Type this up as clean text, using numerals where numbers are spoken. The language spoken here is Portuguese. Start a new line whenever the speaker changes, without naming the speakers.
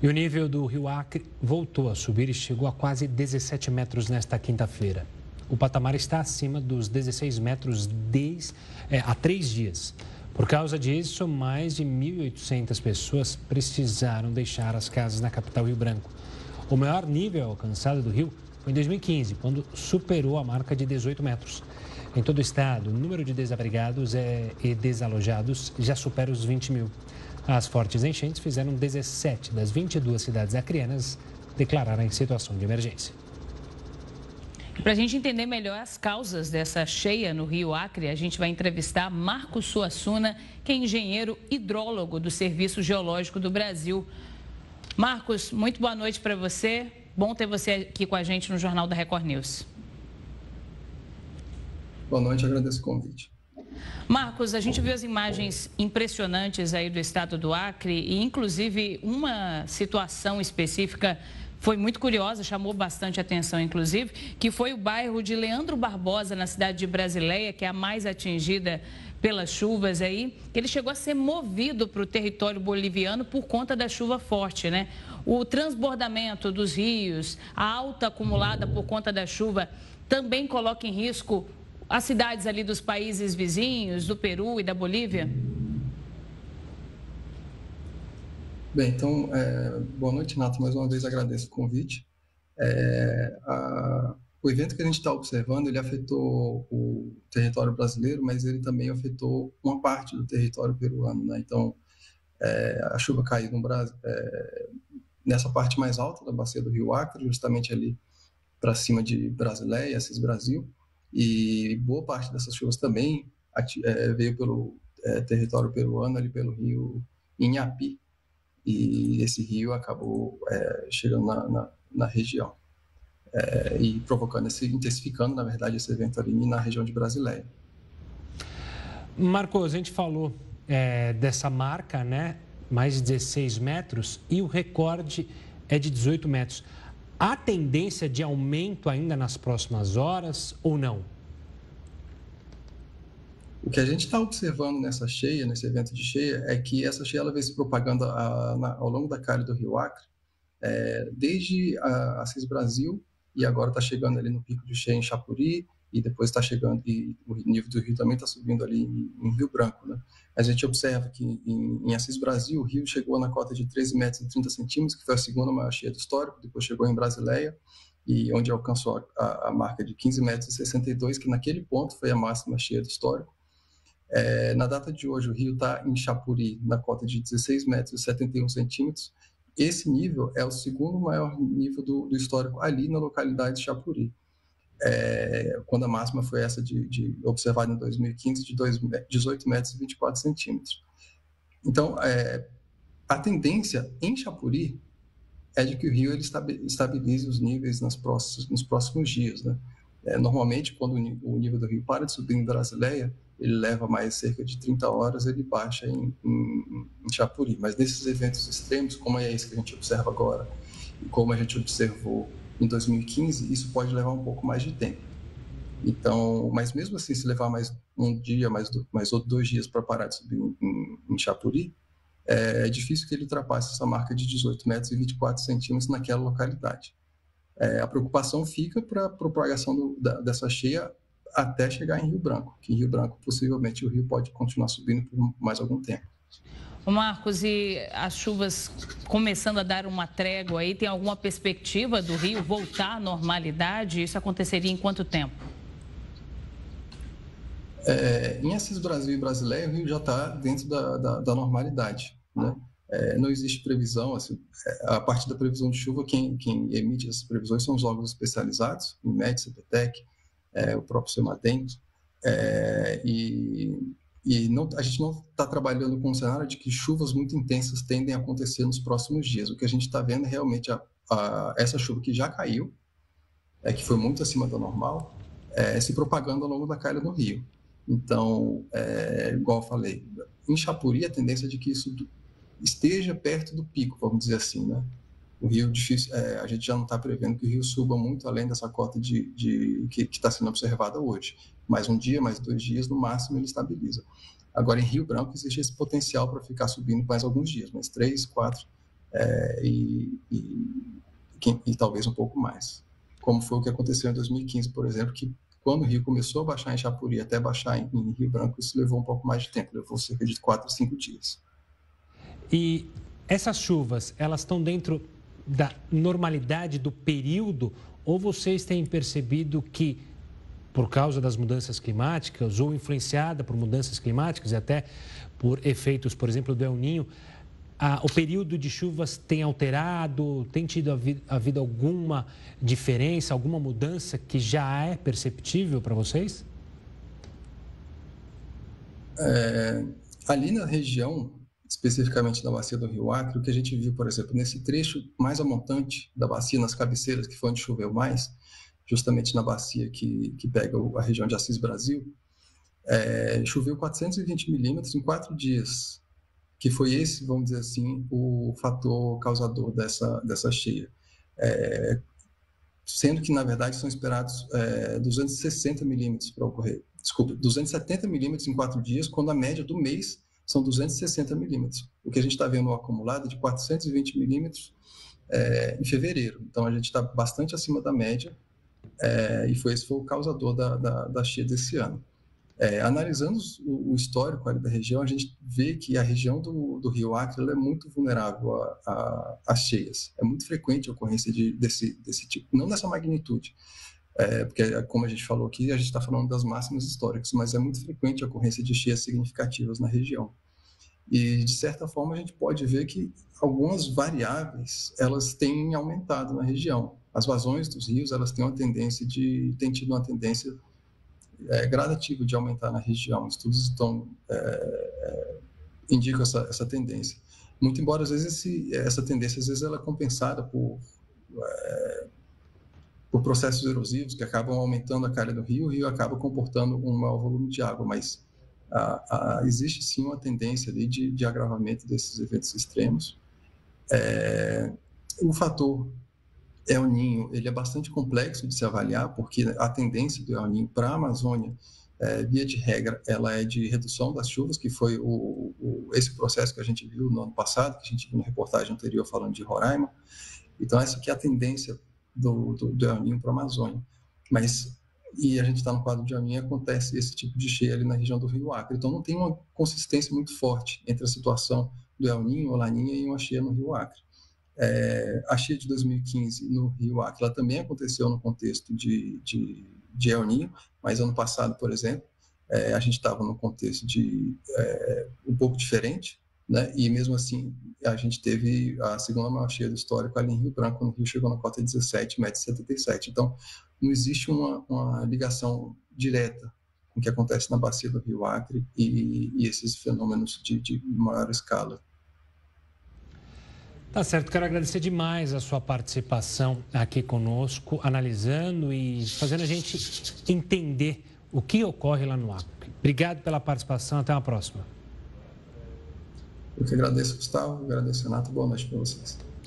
E o nível do rio Acre voltou a subir e chegou a quase 17 metros nesta quinta-feira. O patamar está acima dos 16 metros há 3 dias. Por causa disso, mais de 1.800 pessoas precisaram deixar as casas na capital Rio Branco. O maior nível alcançado do rio foi em 2015, quando superou a marca de 18 metros. Em todo o estado, o número de desabrigados e desalojados já supera os 20 mil. As fortes enchentes fizeram 17 das 22 cidades acreanas declararem situação de emergência.
Para a gente entender melhor as causas dessa cheia no Rio Acre, a gente vai entrevistar Marcos Suassuna, que é engenheiro hidrólogo do Serviço Geológico do Brasil. Marcos, muito boa noite para você. Bom ter você aqui com a gente no Jornal da Record News.
Boa noite, agradeço o convite.
Marcos, a gente viu as imagens impressionantes aí do estado do Acre e, inclusive, uma situação específica foi muito curiosa, chamou bastante atenção, inclusive, que foi o bairro de Leandro Barbosa, na cidade de Brasileia, que é a mais atingida pelas chuvas aí, que ele chegou a ser movido para o território boliviano por conta da chuva forte, né? O transbordamento dos rios, a alta acumulada por conta da chuva, também coloca em risco as cidades ali dos países vizinhos, do Peru e da Bolívia?
Bem, então, boa noite, Nato. Mais uma vez agradeço o convite. O evento que a gente está observando, ele afetou o território brasileiro, mas ele também afetou uma parte do território peruano, né? Então, a chuva caiu no Brasil, nessa parte mais alta da bacia do Rio Acre, justamente ali para cima de Brasileia, Assis Brasil, e boa parte dessas chuvas também veio pelo território peruano, ali pelo rio Inhapi, e esse rio acabou chegando na região e intensificando, na verdade, esse evento ali na região de Brasileia.
Marcos, a gente falou dessa marca, né? Mais de 16 metros e o recorde é de 18 metros. Há tendência de aumento ainda nas próximas horas ou não?
O que a gente está observando nesse evento de cheia, é que essa cheia ela vem se propagando ao longo da calha do Rio Acre, desde Assis Brasil, e agora está chegando ali no pico de cheia em Chapuri, e depois está chegando, e o nível do rio também está subindo ali em Rio Branco, né? A gente observa que em Assis Brasil, o rio chegou na cota de 13 metros e 30 centímetros, que foi a segunda maior cheia do histórico, depois chegou em Brasileia, e onde alcançou a marca de 15 metros e 62, que naquele ponto foi a máxima cheia do histórico. Na data de hoje, o rio está em Chapuri, na cota de 16 metros e 71 centímetros. Esse nível é o segundo maior nível do histórico ali na localidade de Chapuri. Quando a máxima foi essa observada em 2015, de 18 metros e 24 centímetros. Então, a tendência em Chapuri é de que o rio ele estabilize os níveis nos próximos dias, né? Normalmente, quando o nível do rio para de subir em Brasileia, ele leva mais cerca de 30 horas, ele baixa em Chapuri. Mas nesses eventos extremos, como é esse que a gente observa agora, e como a gente observou em 2015, isso pode levar um pouco mais de tempo. Então, mas mesmo assim, se levar mais um dia, mais 2 dias para parar de subir em Chapuri, é difícil que ele ultrapasse essa marca de 18 metros e 24 centímetros naquela localidade. A preocupação fica para a propagação dessa cheia até chegar em Rio Branco, que em Rio Branco, possivelmente, o rio pode continuar subindo por mais algum tempo.
Marcos, e as chuvas começando a dar uma trégua aí, tem alguma perspectiva do rio voltar à normalidade? Isso aconteceria em quanto tempo?
Em Assis Brasil e Brasileia, o rio já está dentro da normalidade, né? Não existe previsão, assim, a partir da previsão de chuva, quem emite essas previsões são os órgãos especializados, o INMET, CPTEC, o próprio CEMADEM, a gente não está trabalhando com um cenário de que chuvas muito intensas tendem a acontecer nos próximos dias. O que a gente está vendo é realmente essa chuva que já caiu, que foi muito acima do normal, se propagando ao longo da calha do rio. Então, igual eu falei, em Chapuri a tendência é de que isso esteja perto do pico, vamos dizer assim, né? O rio, a gente já não está prevendo que o rio suba muito além dessa cota que está sendo observada hoje. Mais um dia, mais 2 dias, no máximo, ele estabiliza. Agora, em Rio Branco, existe esse potencial para ficar subindo mais alguns dias, mais 3, 4, e talvez um pouco mais. Como foi o que aconteceu em 2015, por exemplo, que quando o rio começou a baixar em Chapuri até baixar em Rio Branco, isso levou um pouco mais de tempo, levou cerca de 4 a 5 dias.
E essas chuvas, elas estão dentro da normalidade do período ou vocês têm percebido que, por causa das mudanças climáticas ou influenciada por mudanças climáticas e até por efeitos, por exemplo, do El Niño, o período de chuvas tem alterado, tem tido havido alguma diferença, alguma mudança que já é perceptível para vocês?
Ali na região, especificamente na bacia do Rio Acre, o que a gente viu, por exemplo, nesse trecho mais a montante da bacia, nas cabeceiras, que foi onde choveu mais, justamente na bacia que pega a região de Assis Brasil, choveu 420 milímetros em 4 dias, que foi esse, vamos dizer assim, o fator causador dessa cheia. Sendo que, na verdade, são esperados 260 milímetros para ocorrer. Desculpa, 270 milímetros em 4 dias, quando a média do mês são 260 milímetros. O que a gente está vendo no acumulado é de 420 milímetros em fevereiro. Então, a gente está bastante acima da média e esse foi o causador da cheia desse ano. Analisando o histórico ali da região, a gente vê que a região do Rio Acre ela é muito vulnerável às cheias. É muito frequente a ocorrência desse tipo, não nessa magnitude, porque, como a gente falou aqui, a gente está falando das máximas históricas, mas é muito frequente a ocorrência de cheias significativas na região. E, de certa forma, a gente pode ver que algumas variáveis elas têm aumentado na região. As vazões dos rios elas têm tido uma tendência gradativa de aumentar na região. Estudos indicam essa tendência. Muito embora, às vezes, essa tendência às vezes, ela é compensada por processos erosivos que acabam aumentando a calha do rio, o rio acaba comportando um maior volume de água, mas existe sim uma tendência ali de agravamento desses eventos extremos. O fator El Niño, ele é bastante complexo de se avaliar, porque a tendência do El Niño para a Amazônia, via de regra, ela é de redução das chuvas, que foi esse processo que a gente viu no ano passado, que a gente viu na reportagem anterior falando de Roraima. Então, essa aqui é a tendência do El Niño para a Amazônia. E a gente está no quadro de El Niño, acontece esse tipo de cheia ali na região do Rio Acre. Então, não tem uma consistência muito forte entre a situação do El Niño ou Laninha e uma cheia no Rio Acre. A cheia de 2015 no Rio Acre, ela também aconteceu no contexto de El Niño, mas ano passado, por exemplo, a gente estava num contexto um pouco diferente, né? E mesmo assim a gente teve a segunda maior cheia do histórico ali em Rio Branco, quando o rio chegou na cota 17, 1,77 m. Então, não existe uma ligação direta com o que acontece na bacia do Rio Acre e esses fenômenos de maior escala.
Tá certo, quero agradecer demais a sua participação aqui conosco, analisando e fazendo a gente entender o que ocorre lá no Acre. Obrigado pela participação, até uma próxima.
Eu que agradeço, Gustavo, agradeço, Renato, boa noite para vocês.